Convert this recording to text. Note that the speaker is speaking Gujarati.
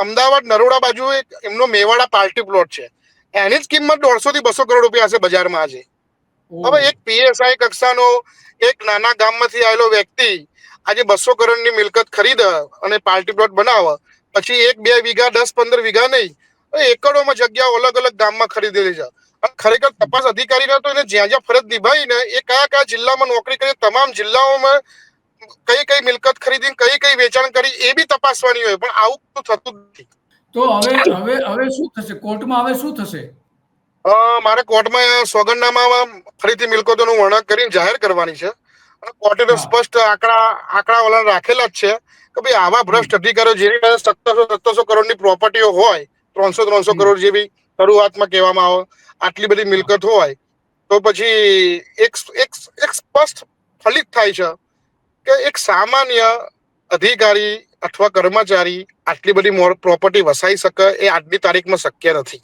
અમદાવાદ નરોડા બાજુ એમનો મેવાડા પાર્ટી પ્લોટ છે, એની જ કિંમત 150 થી 200 કરોડ રૂપિયા હશે બજારમાં આજે. હવે એક પીએસઆઈ કક્ષાનો એક નાના ગામમાંથી આવેલો વ્યક્તિ આજે 200 કરોડની મિલકત ખરીદ અને પાર્ટી પ્લોટ બનાવે, પછી 1-2 વીઘા 10-15 વીઘા નહીં, એકડોમાં જગ્યાઓ અલગ અલગ ગામમાં ખરીદેલી છે. ખરેખર તપાસ અધિકારીને તો એને જ્યાં જ્યાં ફરજ નિભાવી ને એ કયા કયા જિલ્લામાં નોકરી કરી, તમામ જિલ્લાઓમાં કઈ કઈ મિલકત ખરીદી, કઈ કઈ વેચાણ કરી, એ બી તપાસવાની હોય, પણ આવું તો થતું જ નથી. તો હવે શું થશે કોર્ટમાં? હવે શું થશે? મારે કોર્ટમાં સોગંદનામામાં ફરીથી મિલકતોનું વર્ણન કરીને જાહેર કરવાની છે. કોર્ટે તો સ્પષ્ટ આંકડા વલણ રાખેલા જ છે કે ભાઈ આવા ભ્રષ્ટ અધિકારીઓ જેની પાસે 1700 કરોડની પ્રોપર્ટીઓ હોય, 300 કરોડ જેવી શરૂઆતમાં કહેવામાં આવે, આટલી બધી મિલકત હોય, તો પછી એક સ્પષ્ટ ફલિત થાય છે કે એક સામાન્ય અધિકારી અથવા કર્મચારી આટલી બધી પ્રોપર્ટી વસાઈ શકે એ આજની તારીખમાં શક્ય નથી.